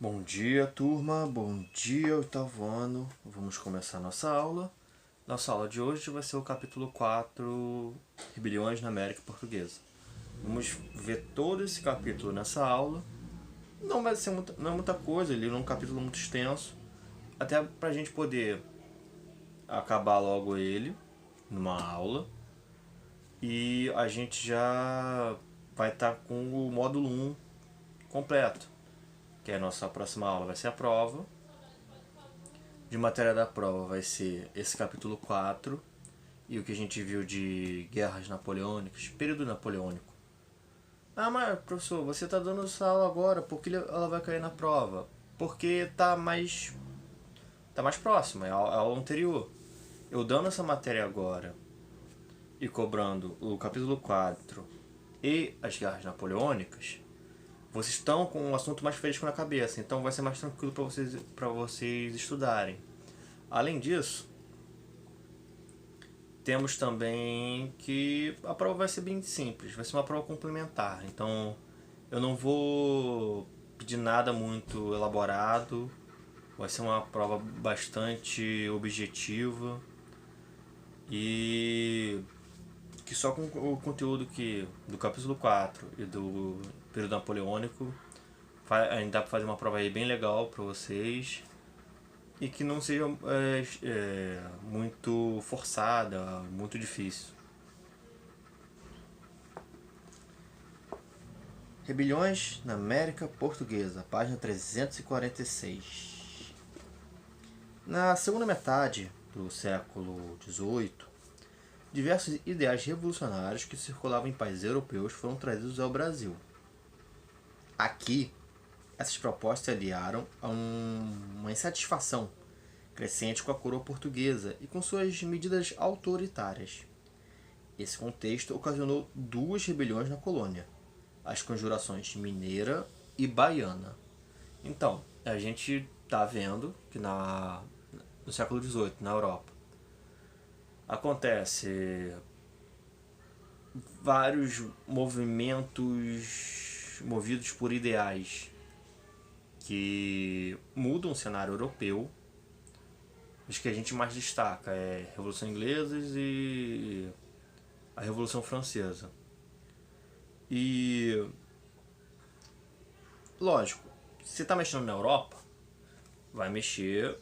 Bom dia, turma. Bom dia, oitavo ano. Vamos começar nossa aula. Nossa aula de hoje vai ser o capítulo 4, Rebeliões na América Portuguesa. Vamos ver todo esse capítulo nessa aula. Não vai ser não é muita coisa, ele é um capítulo muito extenso. Até pra gente poder acabar logo ele numa aula. E a gente já vai estar com o módulo 1 completo, que é a nossa próxima aula, vai ser a prova. De matéria da prova vai ser esse capítulo 4 e o que a gente viu de guerras napoleônicas, período napoleônico. Ah, mas professor, você está dando essa aula agora, por que ela vai cair na prova? Porque tá mais próxima, é a aula anterior. Eu dando essa matéria agora e cobrando o capítulo 4 e as guerras napoleônicas, vocês estão com um assunto mais fresco na cabeça, então vai ser mais tranquilo para vocês estudarem. Além disso, temos também que a prova vai ser bem simples, vai ser uma prova complementar. Então eu não vou pedir nada muito elaborado, vai ser uma prova bastante objetiva e que só com o conteúdo do capítulo 4 e do período napoleônico ainda dá para fazer uma prova aí bem legal para vocês e que não seja muito forçada, muito difícil. Rebeliões na América Portuguesa, página 346. Na segunda metade do século XVIII, diversos ideais revolucionários que circulavam em países europeus foram trazidos ao Brasil. Aqui, essas propostas se aliaram a uma insatisfação crescente com a coroa portuguesa e com suas medidas autoritárias. Esse contexto ocasionou duas rebeliões na colônia, as conjurações mineira e baiana. Então, a gente está vendo que no século XVIII, na Europa, acontece vários movimentos movidos por ideais que mudam o cenário europeu. Os que a gente mais destaca é a Revolução Inglesa e a Revolução Francesa. E, lógico, se está mexendo na Europa, vai mexer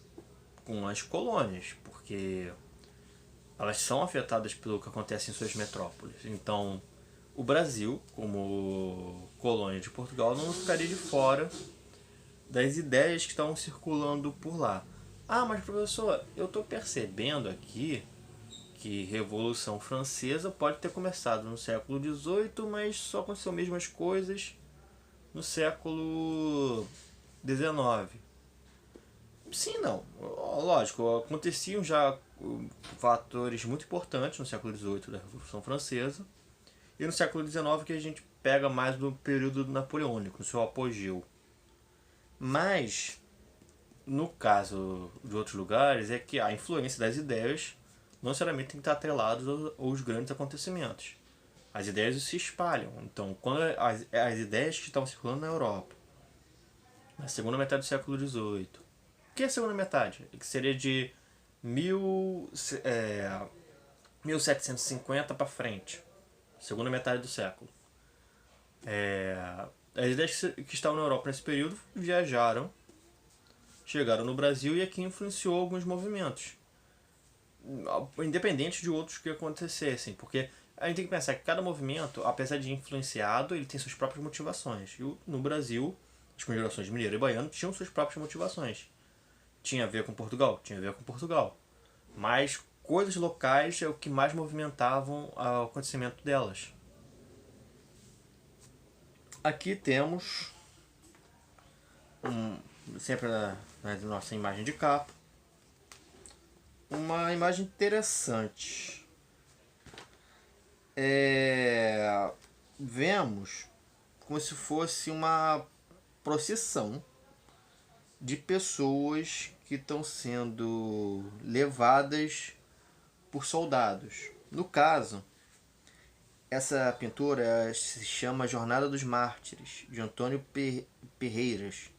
com as colônias, porque elas são afetadas pelo que acontece em suas metrópoles. Então, o Brasil, como colônia de Portugal, não ficaria de fora das ideias que estavam circulando por lá. Ah, mas professor, eu estou percebendo aqui que Revolução Francesa pode ter começado no século XVIII, mas só aconteceu mesmas coisas no século XIX. Sim, não. Lógico, aconteciam já fatores muito importantes no século XVIII da Revolução Francesa e no século XIX que a gente pega mais do período napoleônico, no seu apogeu. Mas, no caso de outros lugares, é que a influência das ideias não necessariamente tem que estar atreladas aos grandes acontecimentos. As ideias se espalham. Então, quando as ideias que estavam circulando na Europa, na segunda metade do século XVIII, o que é a segunda metade? Que seria de 1750 para frente, segunda metade do século. As ideias que estavam na Europa nesse período viajaram, chegaram no Brasil e aqui influenciou alguns movimentos, independente de outros que acontecessem, porque a gente tem que pensar que cada movimento, apesar de influenciado, ele tem suas próprias motivações. E no Brasil, as conjurações mineiro e baiano tinham suas próprias motivações. Tinha a ver com Portugal? Tinha a ver com Portugal. Mas coisas locais é o que mais movimentavam o acontecimento delas. Aqui temos, sempre na nossa imagem de capa, uma imagem interessante. Vemos como se fosse uma procissão de pessoas que estão sendo levadas por soldados. No caso, essa pintura se chama Jornada dos Mártires, de Antônio Perreiras.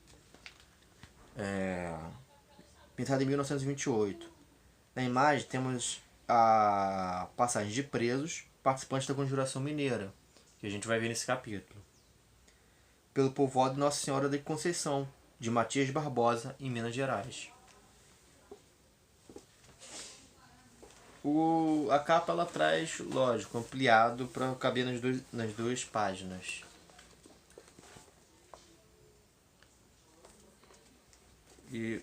pintada em 1928. Na imagem temos a passagem de presos participantes da Conjuração Mineira, que a gente vai ver nesse capítulo, pelo povoado de Nossa Senhora da Conceição, de Matias Barbosa, em Minas Gerais. A capa ela traz, lógico, ampliado para caber nas duas páginas. E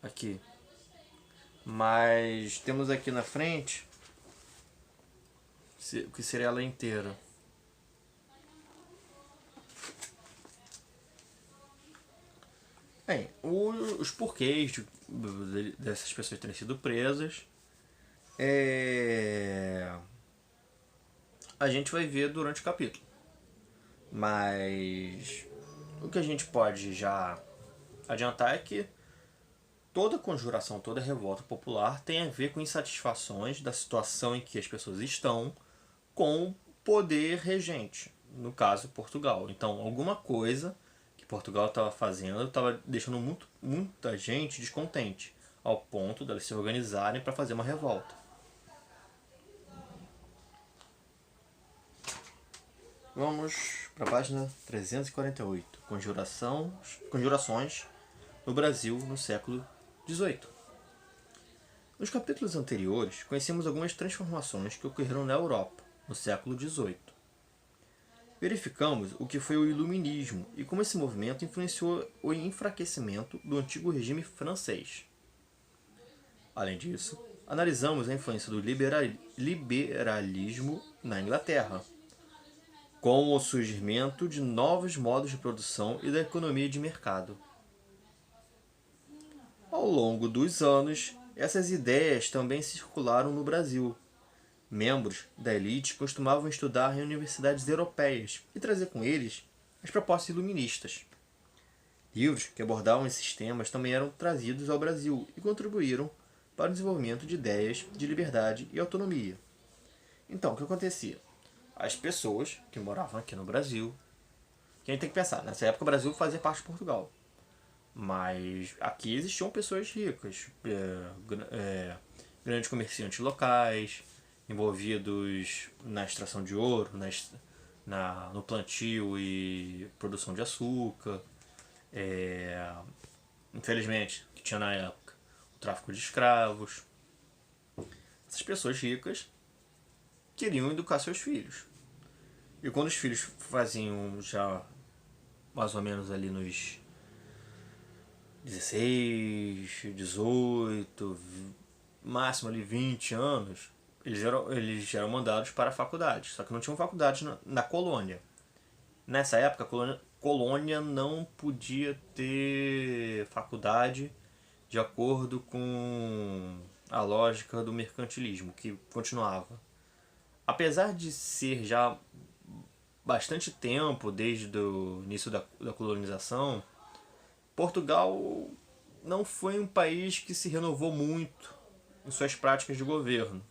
aqui. Mas temos aqui na frente o que seria ela inteira. Bem, os porquês dessas pessoas terem sido presas a gente vai ver durante o capítulo. Mas o que a gente pode já adiantar é que toda conjuração, toda revolta popular tem a ver com insatisfações da situação em que as pessoas estão com o poder regente, no caso Portugal. Então, alguma coisa que Portugal estava fazendo estava deixando muita gente descontente, ao ponto de elas se organizarem para fazer uma revolta. Vamos para a página 348, Conjurações no Brasil no século XVIII. Nos capítulos anteriores, conhecemos algumas transformações que ocorreram na Europa no século XVIII. Verificamos o que foi o Iluminismo e como esse movimento influenciou o enfraquecimento do antigo regime francês. Além disso, analisamos a influência do liberalismo na Inglaterra, com o surgimento de novos modos de produção e da economia de mercado. Ao longo dos anos, essas ideias também circularam no Brasil. Membros da elite costumavam estudar em universidades europeias e trazer com eles as propostas iluministas. Livros que abordavam esses temas também eram trazidos ao Brasil e contribuíram para o desenvolvimento de ideias de liberdade e autonomia. Então, o que acontecia? As pessoas que moravam aqui no Brasil, que a gente tem que pensar, nessa época o Brasil fazia parte de Portugal, mas aqui existiam pessoas ricas, grandes comerciantes locais, envolvidos na extração de ouro, no plantio e produção de açúcar, infelizmente, que tinha na época o tráfico de escravos. Essas pessoas ricas queriam educar seus filhos. E quando os filhos faziam já mais ou menos ali nos 16, 18, máximo ali 20 anos, eles eram mandados para a faculdade. Só que não tinham faculdade na colônia. Nessa época, a colônia não podia ter faculdade de acordo com a lógica do mercantilismo, que continuava. Apesar de ser já bastante tempo, desde o início da colonização, Portugal não foi um país que se renovou muito em suas práticas de governo.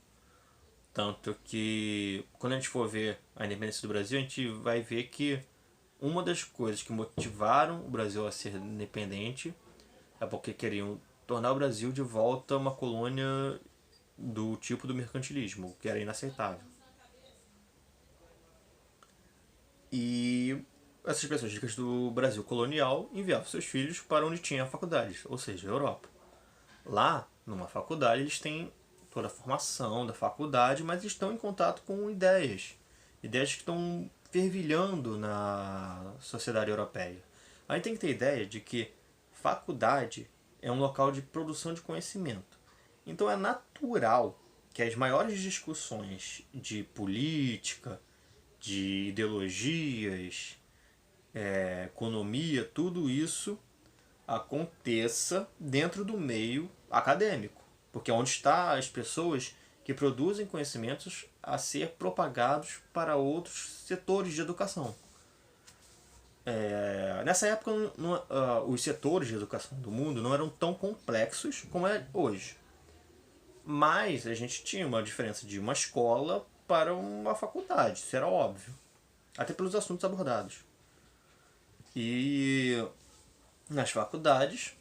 Tanto que, quando a gente for ver a independência do Brasil, a gente vai ver que uma das coisas que motivaram o Brasil a ser independente é porque queriam tornar o Brasil de volta uma colônia do tipo do mercantilismo, o que era inaceitável. E essas pessoas ricas do Brasil colonial enviavam seus filhos para onde tinha faculdades, ou seja, a Europa. Lá, numa faculdade, eles têm toda a formação da faculdade, mas estão em contato com ideias que estão fervilhando na sociedade europeia. A gente tem que ter ideia de que faculdade é um local de produção de conhecimento. Então é natural que as maiores discussões de política, de ideologias, economia, tudo isso aconteça dentro do meio acadêmico, porque é onde estão as pessoas que produzem conhecimentos a ser propagados para outros setores de educação. Nessa época, os setores de educação do mundo não eram tão complexos como é hoje. Mas a gente tinha uma diferença de uma escola para uma faculdade, isso era óbvio. até pelos assuntos abordados. E nas faculdades,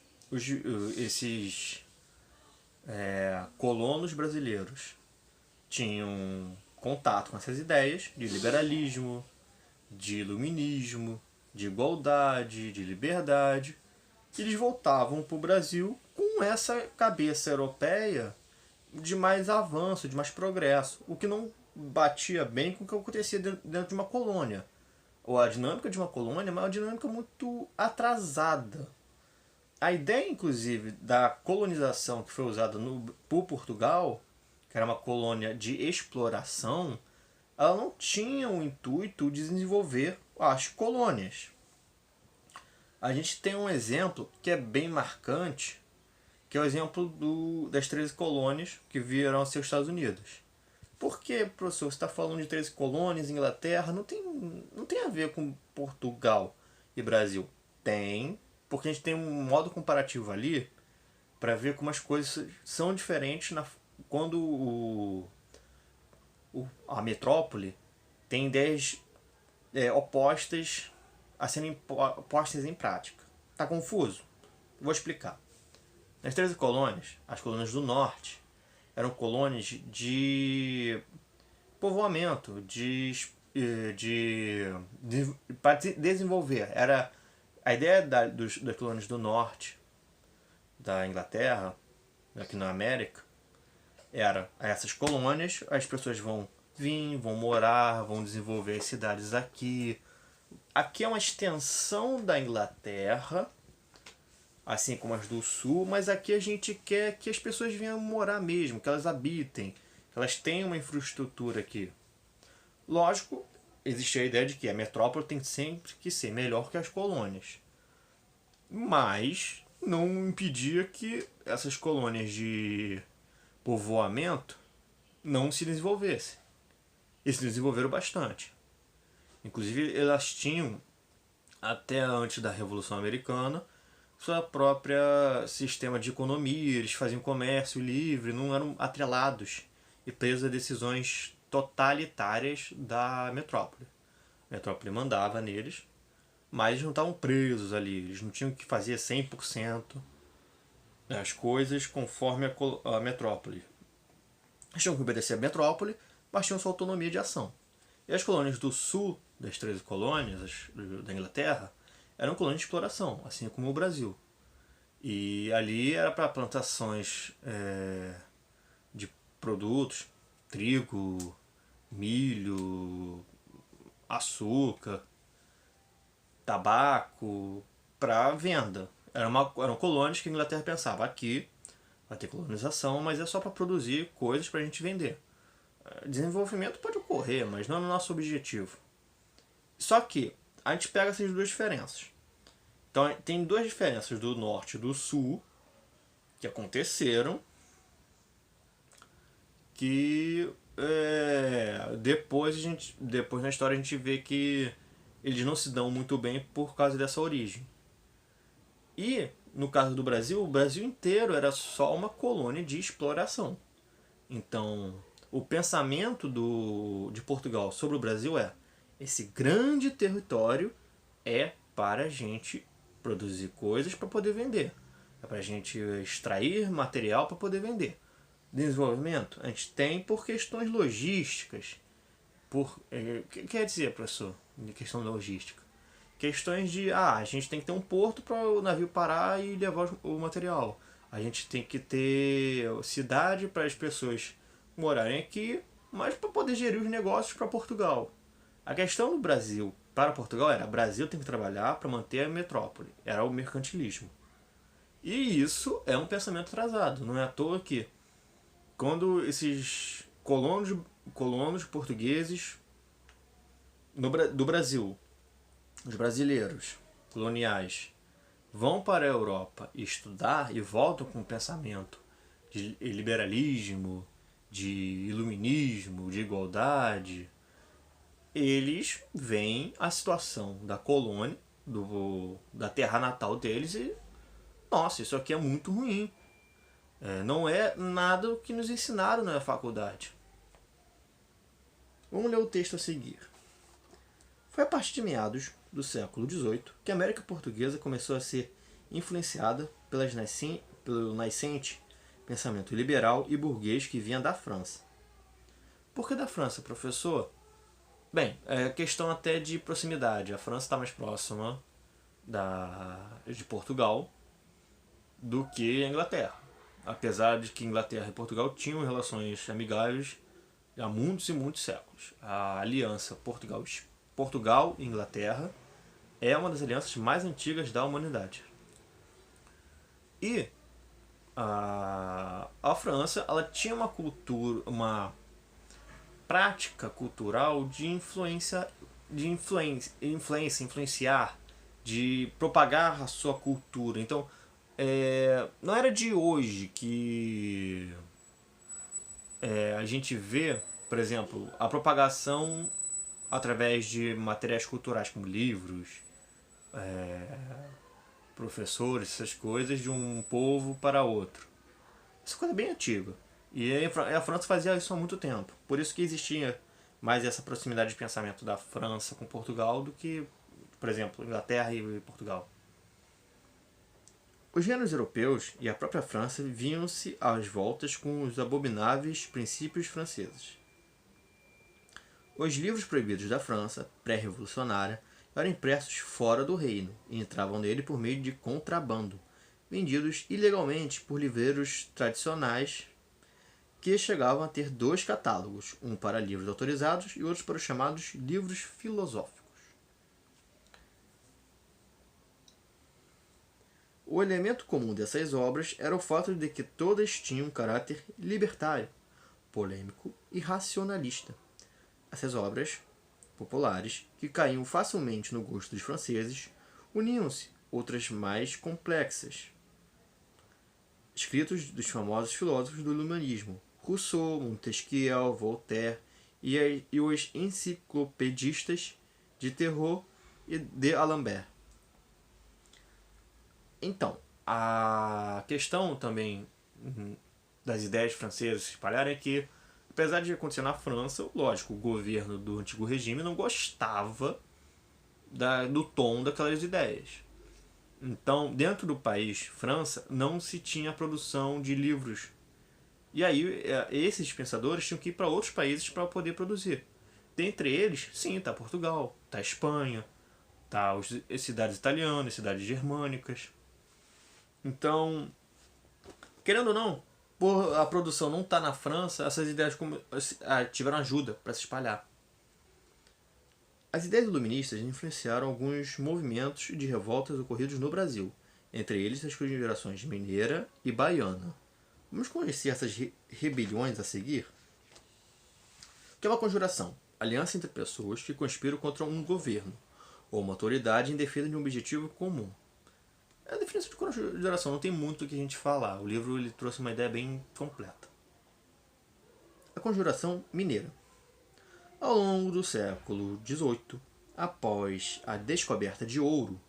esses colonos brasileiros tinham contato com essas ideias de liberalismo, de iluminismo, de igualdade, de liberdade. E eles voltavam para o Brasil com essa cabeça europeia de mais avanço, de mais progresso, o que não batia bem com o que acontecia dentro de uma colônia. Ou a dinâmica de uma colônia é uma dinâmica muito atrasada. A ideia, inclusive, da colonização que foi usada por Portugal, que era uma colônia de exploração, ela não tinha o intuito de desenvolver as colônias. A gente tem um exemplo que é bem marcante, que é o exemplo das 13 colônias que vieram a ser os Estados Unidos. Por que, professor, você está falando de 13 colônias, Inglaterra? Não tem a ver com Portugal e Brasil. Tem, porque a gente tem um modo comparativo ali para ver como as coisas são diferentes quando a metrópole tem ideias opostas a serem postas em prática. Tá confuso? Vou explicar. Nas 13 colônias, as colônias do norte eram colônias de povoamento, para desenvolver. Era a ideia das colônias do norte da Inglaterra, aqui na América, era essas colônias, as pessoas vão vir, vão morar, vão desenvolver as cidades aqui. Aqui é uma extensão da Inglaterra, assim como as do sul, mas aqui a gente quer que as pessoas venham morar mesmo, que elas habitem, que elas tenham uma infraestrutura aqui. Lógico, existe a ideia de que a metrópole tem sempre que ser melhor que as colônias. Mas não impedia que essas colônias de povoamento não se desenvolvessem. E se desenvolveram bastante. Inclusive, elas tinham, até antes da Revolução Americana, sua própria sistema de economia, eles faziam comércio livre, não eram atrelados e presos a decisões totalitárias da metrópole. A metrópole mandava neles, mas eles não estavam presos ali, eles não tinham que fazer 100% as coisas conforme a metrópole. Eles tinham que obedecer a metrópole, mas tinham sua autonomia de ação. E as colônias do sul, das 13 colônias da Inglaterra, eram colônias de exploração, assim como o Brasil. E ali era para plantações de produtos, trigo, milho, açúcar, tabaco, para venda. Eram colônias que a Inglaterra pensava, aqui vai ter colonização, mas é só para produzir coisas para a gente vender. Desenvolvimento pode ocorrer, mas não é o nosso objetivo. Só que a gente pega essas duas diferenças. Então tem duas diferenças do norte e do sul que aconteceram que depois na história a gente vê que eles não se dão muito bem por causa dessa origem. E no caso do Brasil, o Brasil inteiro era só uma colônia de exploração. Então o pensamento de Portugal sobre o Brasil esse grande território é para a gente produzir coisas para poder vender. É para a gente extrair material para poder vender. Desenvolvimento a gente tem por questões logísticas. O que quer dizer, professor, de questão logística? Questões de, a gente tem que ter um porto para o navio parar e levar o material. A gente tem que ter cidade para as pessoas morarem aqui, mas para poder gerir os negócios para Portugal. A questão do Brasil para Portugal era: o Brasil tem que trabalhar para manter a metrópole. Era o mercantilismo. E isso é um pensamento atrasado. Não é à toa que, quando esses colonos portugueses do Brasil, os brasileiros coloniais, vão para a Europa estudar e voltam com um pensamento de liberalismo, de iluminismo, de igualdade, eles veem a situação da colônia, da terra natal deles e, nossa, isso aqui é muito ruim. Não é nada que nos ensinaram na faculdade. Vamos ler o texto a seguir. Foi a partir de meados do século XVIII que a América Portuguesa começou a ser influenciada pelo nascente pensamento liberal e burguês que vinha da França. Por que da França, professor? Bem, é questão até de proximidade. A França está mais próxima de Portugal do que a Inglaterra. Apesar de que Inglaterra e Portugal tinham relações amigáveis há muitos e muitos séculos. A aliança Portugal e Inglaterra é uma das alianças mais antigas da humanidade. E a França, ela tinha uma cultura, uma prática cultural de influenciar, de propagar a sua cultura. Então, não era de hoje que a gente vê, por exemplo, a propagação através de materiais culturais como livros, professores, essas coisas, de um povo para outro. Isso é coisa bem antiga. E a França fazia isso há muito tempo. Por isso que existia mais essa proximidade de pensamento da França com Portugal do que, por exemplo, Inglaterra e Portugal. Os reinos europeus e a própria França vinham-se às voltas com os abomináveis princípios franceses. Os livros proibidos da França, pré-revolucionária, eram impressos fora do reino e entravam nele por meio de contrabando, vendidos ilegalmente por livreiros tradicionais que chegavam a ter 2 catálogos, um para livros autorizados e outro para os chamados livros filosóficos. O elemento comum dessas obras era o fato de que todas tinham um caráter libertário, polêmico e racionalista. Essas obras populares, que caíam facilmente no gosto dos franceses, uniam-se outras mais complexas, escritos dos famosos filósofos do iluminismo, Rousseau, Montesquieu, Voltaire e os enciclopedistas de Terreau e de D'Alembert. Então, a questão também das ideias francesas se espalharem é que, apesar de acontecer na França, lógico, o governo do antigo regime não gostava do tom daquelas ideias. Então, dentro do país, França, não se tinha produção de livros. E aí, esses pensadores tinham que ir para outros países para poder produzir. Dentre eles, sim, está Portugal, está a Espanha, está as cidades italianas, cidades germânicas. Então, querendo ou não, por a produção não estar na França, essas ideias tiveram ajuda para se espalhar. As ideias iluministas influenciaram alguns movimentos de revoltas ocorridos no Brasil, entre eles as conjurações mineira e baiana. Vamos conhecer essas rebeliões a seguir? O que é uma conjuração? Aliança entre pessoas que conspiram contra um governo ou uma autoridade em defesa de um objetivo comum. A definição de conjuração não tem muito o que a gente falar. O livro ele trouxe uma ideia bem completa. A conjuração mineira. Ao longo do século XVIII, após a descoberta de ouro,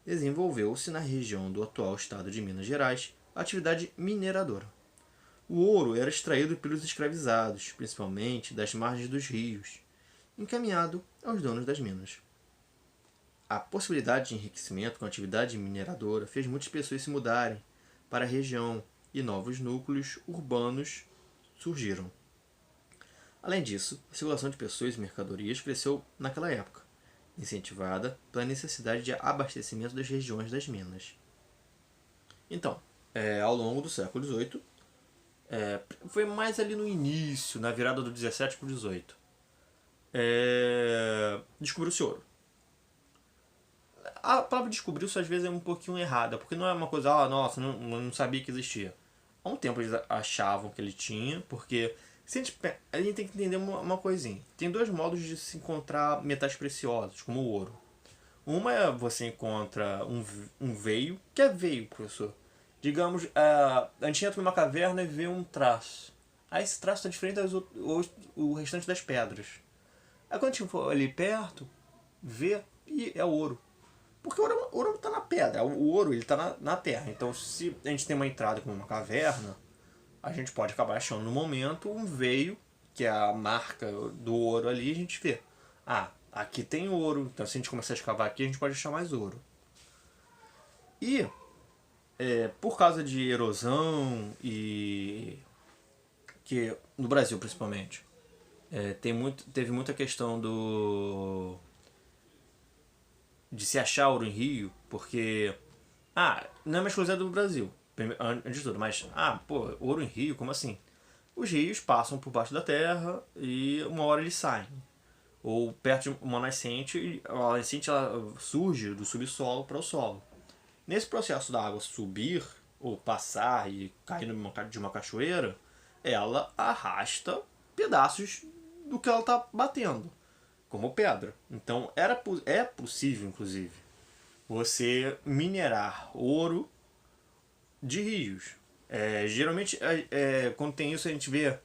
desenvolveu-se na região do atual estado de Minas Gerais a atividade mineradora. O ouro era extraído pelos escravizados, principalmente das margens dos rios, encaminhado aos donos das minas. A possibilidade de enriquecimento com a atividade mineradora fez muitas pessoas se mudarem para a região e novos núcleos urbanos surgiram. Além disso, a circulação de pessoas e mercadorias cresceu naquela época, incentivada pela necessidade de abastecimento das regiões das minas. Então, ao longo do século XVIII, foi mais ali no início, na virada do 17 para o 18, descobriu-se ouro. A palavra descobriu-se às vezes é um pouquinho errada, porque não é uma coisa, nossa, não sabia que existia. Há um tempo eles achavam que ele tinha, porque a gente tem que entender uma coisinha. Tem 2 modos de se encontrar metais preciosos, como o ouro. Uma é você encontra um veio. O que é veio, professor? Digamos, a gente entra numa caverna e vê um traço. Aí esse traço está diferente do restante das pedras. Aí quando a gente for ali perto, vê e é ouro. Porque o ouro está na pedra, o ouro está na terra. Então se a gente tem uma entrada como uma caverna, a gente pode acabar achando no momento um veio, que é a marca do ouro ali, a gente vê. aqui tem ouro, então se a gente começar a escavar aqui, a gente pode achar mais ouro. E, por causa de erosão e... que no Brasil principalmente, teve muita questão de se achar ouro em rio, porque... não é uma exclusividade do Brasil, antes de tudo, mas... ouro em rio, como assim? Os rios passam por baixo da terra e uma hora eles saem. Ou perto de uma nascente, e a nascente ela surge do subsolo para o solo. Nesse processo da água subir, ou passar e cair de uma cachoeira, ela arrasta pedaços do que ela está batendo, como pedra. Então é possível, inclusive, você minerar ouro de rios. Geralmente, quando tem isso, a gente vê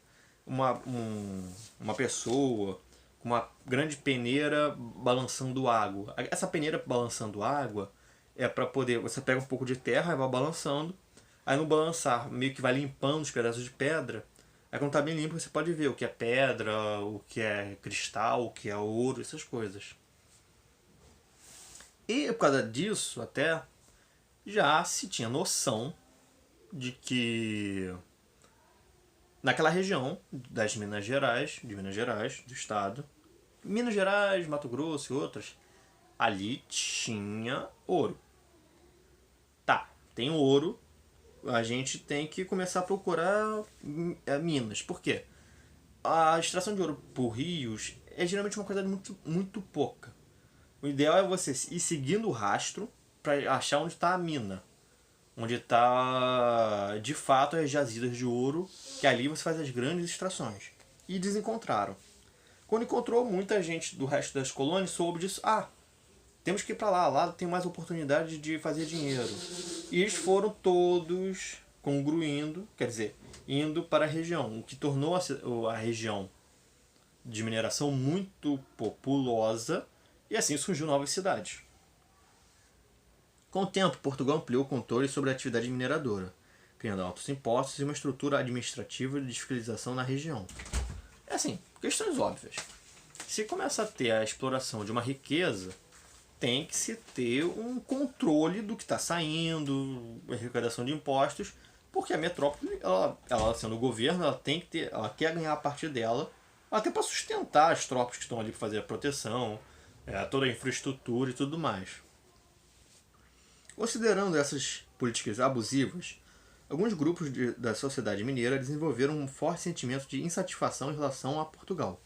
uma pessoa com uma grande peneira balançando água. Essa peneira balançando água é para poder... Você pega um pouco de terra e vai balançando. Aí no balançar, meio que vai limpando os pedaços de pedra. Aí quando tá bem limpo, você pode ver o que é pedra, o que é cristal, o que é ouro, essas coisas. E por causa disso, até, já se tinha noção de que naquela região das Minas Gerais, do estado, Minas Gerais, Mato Grosso e outras, ali tinha ouro. Tá, tem ouro, a gente tem que começar a procurar minas. Por quê? A extração de ouro por rios é geralmente uma coisa muito, muito pouca. O ideal é você ir seguindo o rastro para achar onde está a mina. Onde está de fato as jazidas de ouro, que ali você faz as grandes extrações. E desencontraram. Quando encontrou, muita gente do resto das colônias soube disso. Temos que ir para lá tem mais oportunidade de fazer dinheiro. E eles foram todos congruindo, quer dizer, indo para a região, o que tornou a região de mineração muito populosa, e assim surgiu novas cidades. Com o tempo, Portugal ampliou o controle sobre a atividade mineradora, criando altos impostos e uma estrutura administrativa de fiscalização na região. Questões óbvias. Se começa a ter a exploração de uma riqueza, tem que se ter um controle do que está saindo, a arrecadação de impostos, porque a metrópole, ela sendo o governo, ela quer ganhar a partir dela, até para sustentar as tropas que estão ali para fazer a proteção, toda a infraestrutura e tudo mais. Considerando essas políticas abusivas, alguns grupos da sociedade mineira desenvolveram um forte sentimento de insatisfação em relação a Portugal.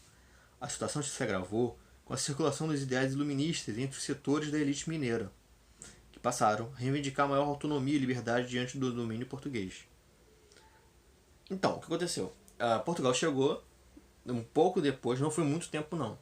A situação se agravou com a circulação dos ideais iluministas entre os setores da elite mineira, que passaram a reivindicar maior autonomia e liberdade diante do domínio português. Então, o que aconteceu? Portugal chegou um pouco depois, não foi muito tempo não.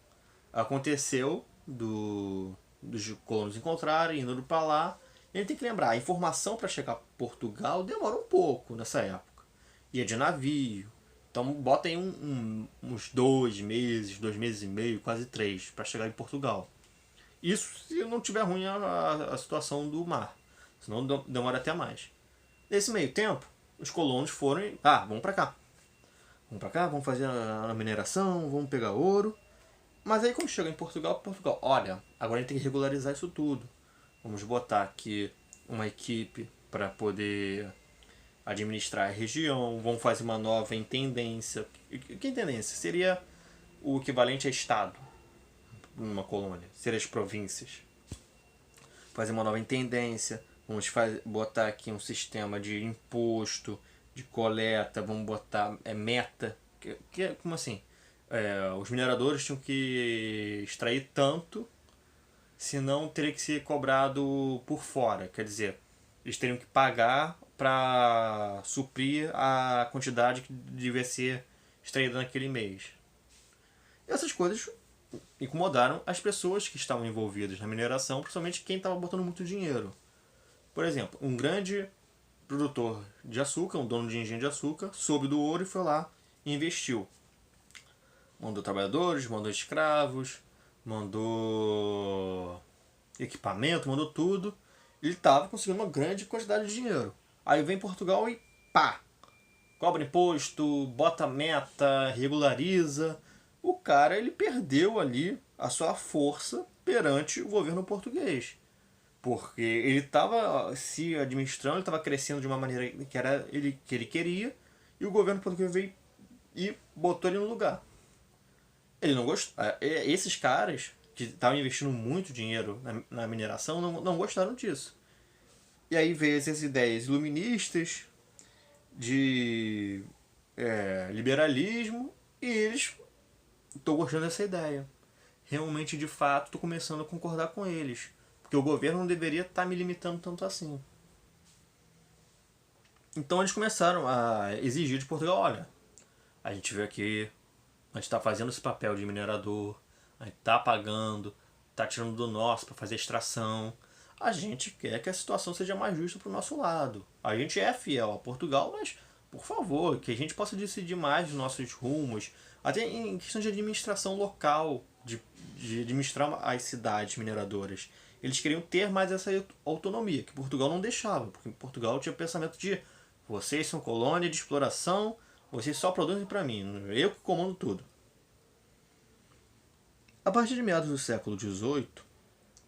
Aconteceu dos colonos encontrarem, indo para lá. A gente tem que lembrar, a informação para chegar a Portugal demora um pouco nessa época. Ia de navio. Então bota aí uns 2 meses, 2 meses e meio, quase 3, para chegar em Portugal. Isso se não tiver ruim a situação do mar. Senão demora até mais. Nesse meio tempo, os colonos foram e... vamos para cá. Vamos para cá, vamos fazer a mineração, vamos pegar ouro. Mas aí quando chega em Portugal, olha, agora a gente tem que regularizar isso tudo. Vamos botar aqui uma equipe para poder administrar a região. Vamos fazer uma nova intendência. Que intendência? Seria o equivalente a estado numa colônia. Seria as províncias. Fazer uma nova intendência. Vamos botar aqui um sistema de imposto, de coleta. Vamos botar meta. Como assim? Os mineradores tinham que extrair tanto, senão teria que ser cobrado por fora. Quer dizer, eles teriam que pagar para suprir a quantidade que devia ser extraída naquele mês. Essas coisas incomodaram as pessoas que estavam envolvidas na mineração, principalmente quem estava botando muito dinheiro. Por exemplo, um grande produtor de açúcar, um dono de engenho de açúcar, soube do ouro e foi lá e investiu. Mandou trabalhadores, mandou escravos, mandou equipamento, mandou tudo. Ele estava conseguindo uma grande quantidade de dinheiro. Aí vem Portugal e pá! Cobra imposto, bota meta, regulariza. o cara ele perdeu ali a sua força perante o governo português. Porque ele estava se administrando, ele estava crescendo de uma maneira que ele queria, e o governo português veio e botou ele no lugar. Ele não gostou. Esses caras que estavam investindo muito dinheiro na mineração não gostaram disso. E aí veio essas ideias iluministas de liberalismo e eles estão gostando dessa ideia. Realmente, de fato, estou começando a concordar com eles. Porque o governo não deveria estar me limitando tanto assim. Então eles começaram a exigir de Portugal, olha, a gente veio aqui, a gente está fazendo esse papel de minerador, a gente está pagando, está tirando do nosso para fazer extração. A gente quer que a situação seja mais justa para o nosso lado. A gente é fiel a Portugal, mas, por favor, que a gente possa decidir mais dos nossos rumos. Até em questão de administração local, de administrar as cidades mineradoras. Eles queriam ter mais essa autonomia, que Portugal não deixava. Porque Portugal tinha o pensamento de vocês são colônia de exploração, vocês só produzem para mim, eu que comando tudo. A partir de meados do século XVIII,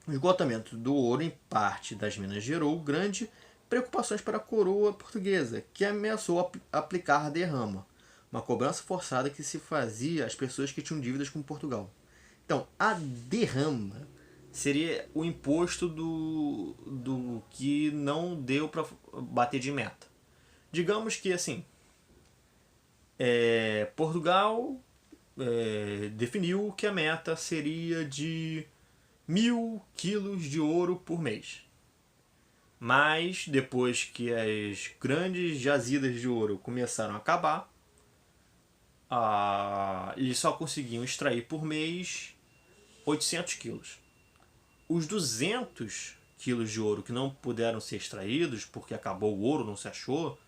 o esgotamento do ouro em parte das minas gerou grandes preocupações para a coroa portuguesa, que ameaçou aplicar a derrama, uma cobrança forçada que se fazia às pessoas que tinham dívidas com Portugal. Então, a derrama seria o imposto do que não deu para bater de meta. Digamos que, assim, Portugal definiu que a meta seria de 1.000 quilos de ouro por mês. Mas, depois que as grandes jazidas de ouro começaram a acabar, eles só conseguiam extrair por mês 800 quilos. Os 200 quilos de ouro que não puderam ser extraídos, porque acabou o ouro, não se achou,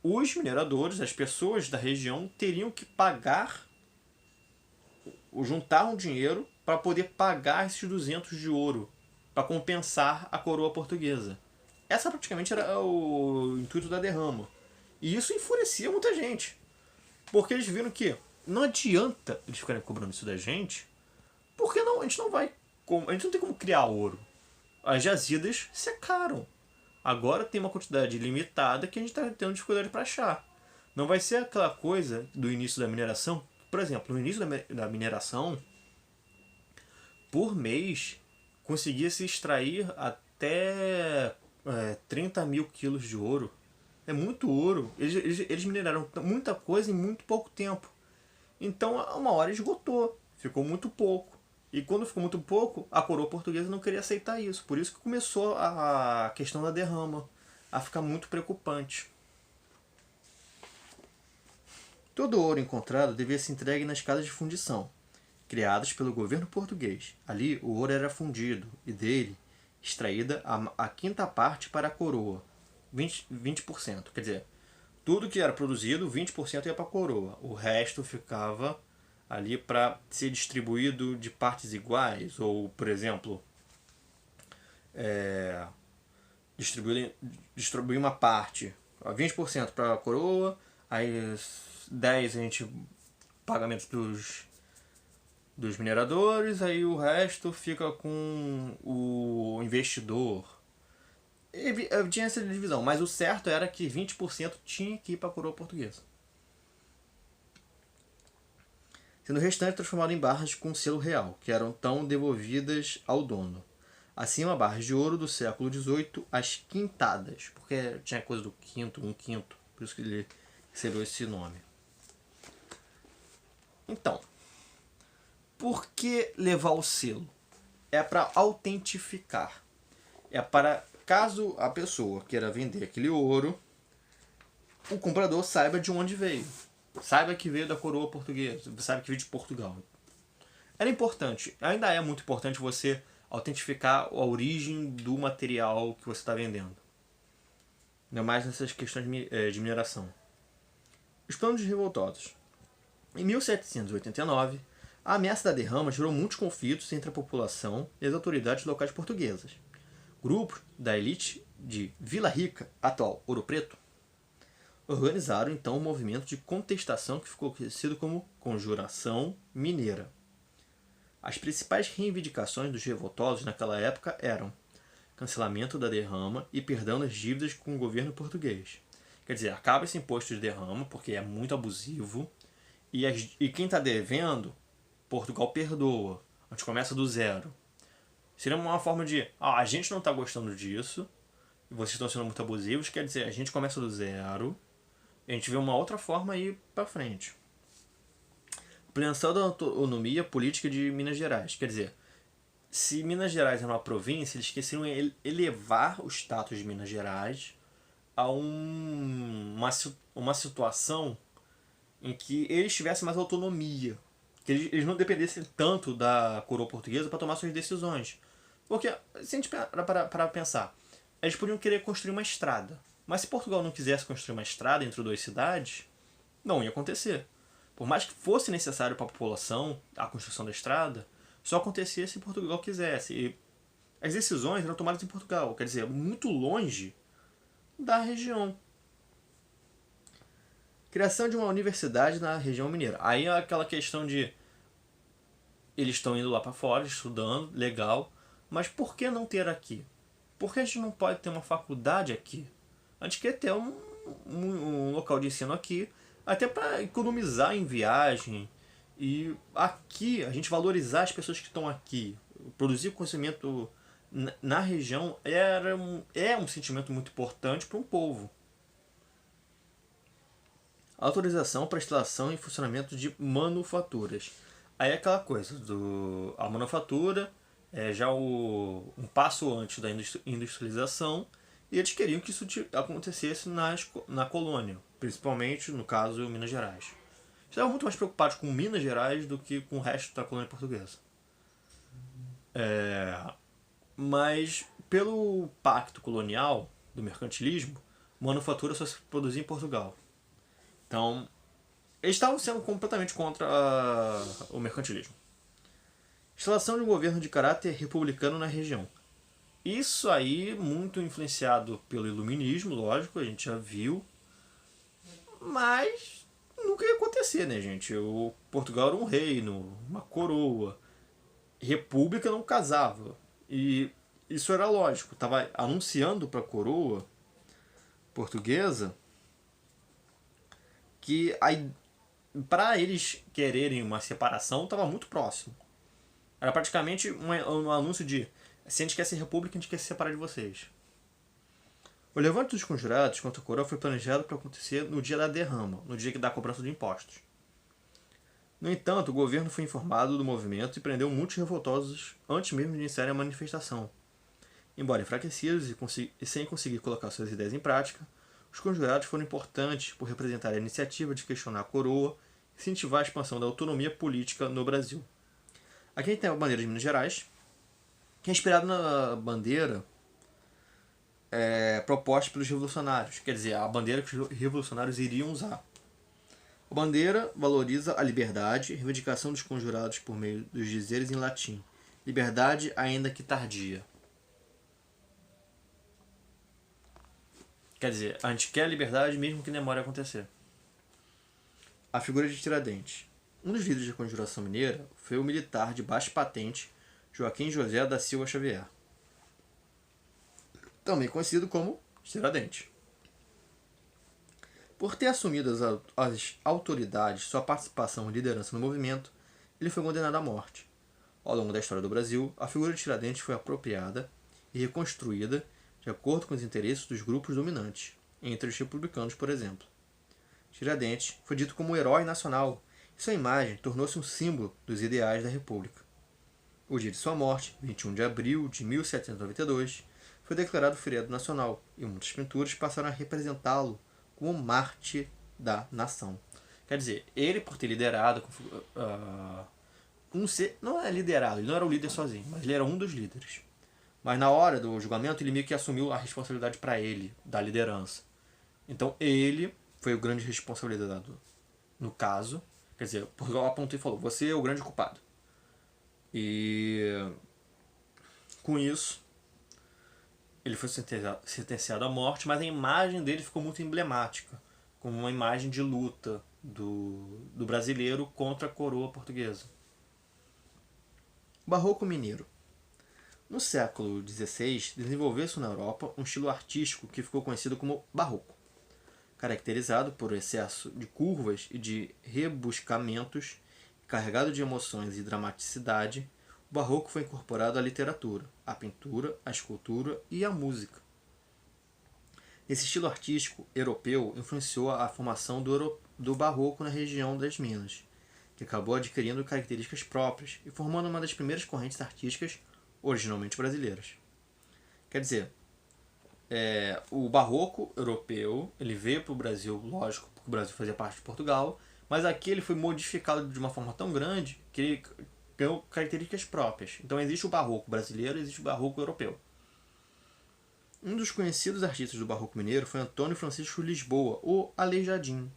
os mineradores, as pessoas da região, teriam que pagar, ou juntar um dinheiro para poder pagar esses 200 de ouro, para compensar a coroa portuguesa. Essa praticamente era o intuito da derrama. E isso enfurecia muita gente. Porque eles viram que não adianta eles ficarem cobrando isso da gente, porque não, a gente não tem como criar ouro. As jazidas secaram. Agora tem uma quantidade limitada que a gente está tendo dificuldade para achar. Não vai ser aquela coisa do início da mineração. Por exemplo, no início da mineração, por mês, conseguia-se extrair até 30 mil quilos de ouro. É muito ouro. Eles mineraram muita coisa em muito pouco tempo. Então, uma hora esgotou. Ficou muito pouco. E quando ficou muito pouco, a coroa portuguesa não queria aceitar isso. Por isso que começou a questão da derrama a ficar muito preocupante. Todo o ouro encontrado devia ser entregue nas casas de fundição, criadas pelo governo português. Ali, o ouro era fundido e dele extraída a quinta parte para a coroa, 20%. Quer dizer, tudo que era produzido, 20% ia para a coroa. O resto ficava ali para ser distribuído de partes iguais. Ou, por exemplo, distribuir uma parte, 20% para a coroa, aí 10% a gente pagamento dos mineradores, aí o resto fica com o investidor. Tinha essa divisão, mas o certo era que 20% tinha que ir para a coroa portuguesa. Sendo o restante transformado em barras com selo real, que eram então devolvidas ao dono. Acima, barras de ouro do século XVIII, as quintadas, porque tinha coisa do quinto, um quinto, por isso que ele recebeu esse nome. Então, por que levar o selo? É para autentificar. É para, caso a pessoa queira vender aquele ouro, o comprador saiba de onde veio. Saiba que veio da coroa portuguesa, saiba que veio de Portugal. Era importante, ainda é muito importante você autentificar a origem do material que você está vendendo. Ainda mais nessas questões de mineração. Os planos revoltosos. Em 1789, a ameaça da derrama gerou muitos conflitos entre a população e as autoridades locais portuguesas. Grupos da elite de Vila Rica, atual Ouro Preto, organizaram então um movimento de contestação que ficou conhecido como Conjuração Mineira. As principais reivindicações dos revoltosos naquela época eram cancelamento da derrama e perdão das dívidas com o governo português. Quer dizer, acaba esse imposto de derrama, porque é muito abusivo, e quem está devendo, Portugal perdoa. A gente começa do zero. Seria uma forma de, a gente não está gostando disso, e vocês estão sendo muito abusivos, quer dizer, a gente começa do zero, e a gente vê uma outra forma aí para frente. Ampliação da autonomia política de Minas Gerais. Quer dizer, se Minas Gerais era uma província, eles queriam elevar o status de Minas Gerais a uma situação em que eles tivessem mais autonomia. Que eles não dependessem tanto da coroa portuguesa para tomar suas decisões. Porque, se a gente para pensar, eles podiam querer construir uma estrada. Mas se Portugal não quisesse construir uma estrada entre duas cidades, não ia acontecer. Por mais que fosse necessário para a população a construção da estrada, só acontecia se Portugal quisesse. E as decisões eram tomadas em Portugal, quer dizer, muito longe da região. Criação de uma universidade na região mineira. Aí é aquela questão de eles estão indo lá para fora, estudando, legal, mas por que não ter aqui? Por que a gente não pode ter uma faculdade aqui? A gente quer ter um local de ensino aqui, até para economizar em viagem. E aqui, a gente valorizar as pessoas que estão aqui. Produzir conhecimento na região é um sentimento muito importante para um povo. Autorização para instalação e funcionamento de manufaturas. Aí é aquela coisa, a manufatura é já um passo antes da industrialização, e eles queriam que isso acontecesse na colônia, principalmente, no caso, Minas Gerais. Estavam muito mais preocupados com Minas Gerais do que com o resto da colônia portuguesa. Mas, pelo pacto colonial do mercantilismo, manufatura só se produzia em Portugal. Então, eles estavam sendo completamente contra o mercantilismo. Instalação de um governo de caráter republicano na região. Isso aí, muito influenciado pelo iluminismo, lógico, a gente já viu. Mas nunca ia acontecer, né, gente? O Portugal era um reino, uma coroa. República não casava. E isso era lógico. Estava anunciando para a coroa portuguesa que para eles quererem uma separação estava muito próximo. Era praticamente um anúncio de: se a gente quer ser república, a gente quer se separar de vocês. O levante dos conjurados contra a coroa foi planejado para acontecer no dia da derrama, no dia da cobrança de impostos. No entanto, o governo foi informado do movimento e prendeu muitos revoltosos antes mesmo de iniciarem a manifestação. Embora enfraquecidos e sem conseguir colocar suas ideias em prática, os conjurados foram importantes por representar a iniciativa de questionar a coroa e incentivar a expansão da autonomia política no Brasil. Aqui a gente tem a bandeira de Minas Gerais, que é inspirada na bandeira proposta pelos revolucionários, quer dizer, a bandeira que os revolucionários iriam usar. A bandeira valoriza a liberdade e reivindicação dos conjurados por meio dos dizeres em latim: liberdade ainda que tardia. Quer dizer, a gente quer a liberdade mesmo que demore a acontecer. A figura de Tiradentes. Um dos líderes da Conjuração Mineira foi o militar de baixa patente Joaquim José da Silva Xavier, também conhecido como Tiradentes. Por ter assumido as autoridades sua participação e liderança no movimento, ele foi condenado à morte. Ao longo da história do Brasil, a figura de Tiradentes foi apropriada e reconstruída de acordo com os interesses dos grupos dominantes, entre os republicanos, por exemplo. Tiradentes foi dito como um herói nacional e sua imagem tornou-se um símbolo dos ideais da República. O dia de sua morte, 21 de abril de 1792, foi declarado feriado nacional e muitas pinturas passaram a representá-lo como Marte da nação. Quer dizer, ele, por ter liderado não é liderado, ele não era o líder sozinho, mas ele era um dos líderes. Mas na hora do julgamento, ele meio que assumiu a responsabilidade para ele, da liderança. Então ele foi o grande responsabilizado no caso. Quer dizer, Portugal apontou e falou: você é o grande culpado. E com isso, ele foi sentenciado à morte, mas a imagem dele ficou muito emblemática. como uma imagem de luta do brasileiro contra a coroa portuguesa. Barroco mineiro. No século XVI, desenvolveu-se na Europa um estilo artístico que ficou conhecido como barroco. Caracterizado por excesso de curvas e de rebuscamentos, carregado de emoções e dramaticidade, o barroco foi incorporado à literatura, à pintura, à escultura e à música. Esse estilo artístico europeu influenciou a formação do barroco na região das Minas, que acabou adquirindo características próprias e formando uma das primeiras correntes artísticas originalmente brasileiras. Quer dizer, o barroco europeu ele veio para o Brasil, lógico, porque o Brasil fazia parte de Portugal, mas aqui ele foi modificado de uma forma tão grande que ele ganhou características próprias. Então existe o barroco brasileiro e existe o barroco europeu. Um dos conhecidos artistas do barroco mineiro foi Antônio Francisco Lisboa, o Aleijadinho.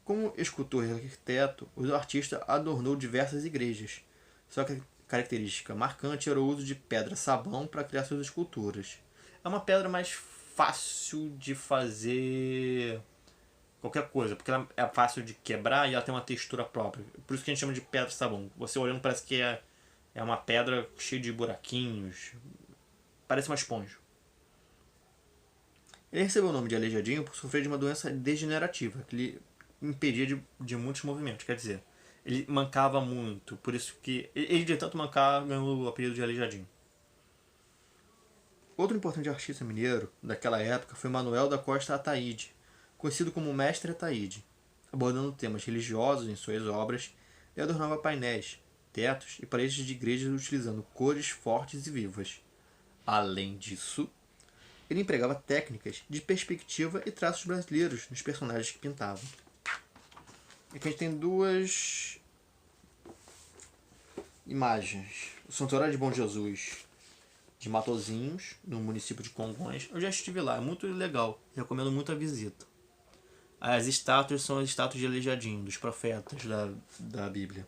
Como escultor e arquiteto, o artista adornou diversas igrejas. Sua característica marcante era o uso de pedra-sabão para criar suas esculturas. É uma pedra mais fácil de fazer qualquer coisa, porque ela é fácil de quebrar e ela tem uma textura própria. Por isso que a gente chama de pedra-sabão. Você olhando parece que é uma pedra cheia de buraquinhos. Parece uma esponja. Ele recebeu o nome de Aleijadinho por sofrer de uma doença degenerativa, que lhe impedia de muitos movimentos. Quer dizer, ele mancava muito, por isso que ele de tanto mancar ganhou o apelido de Aleijadinho. Outro importante artista mineiro daquela época foi Manuel da Costa Ataíde, conhecido como Mestre Ataíde. Abordando temas religiosos em suas obras, ele adornava painéis, tetos e paredes de igrejas utilizando cores fortes e vivas. Além disso, ele empregava técnicas de perspectiva e traços brasileiros nos personagens que pintava. Aqui a gente tem duas imagens. O Santuário de Bom Jesus, de Matozinhos, no município de Congonhas. Eu já estive lá, é muito legal. Recomendo muito a visita. As estátuas são as estátuas de Aleijadinho, dos profetas da Bíblia.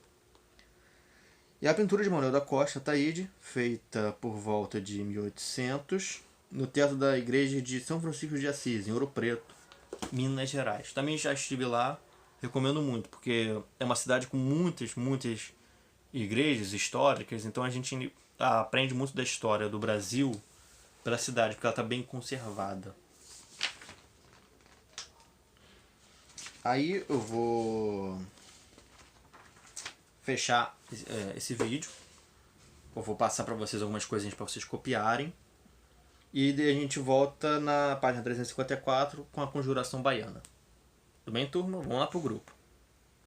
E a pintura de Manuel da Costa Ataíde, feita por volta de 1800, no teto da igreja de São Francisco de Assis, em Ouro Preto, Minas Gerais. Também já estive lá, recomendo muito, porque é uma cidade com muitas igrejas históricas, então a gente aprende muito da história do Brasil pela cidade, porque ela está bem conservada. Aí eu vou fechar esse vídeo. Eu vou passar para vocês algumas coisinhas para vocês copiarem. E daí a gente volta na página 354 com a Conjuração Baiana. Tudo bem, turma? Vamos lá pro grupo.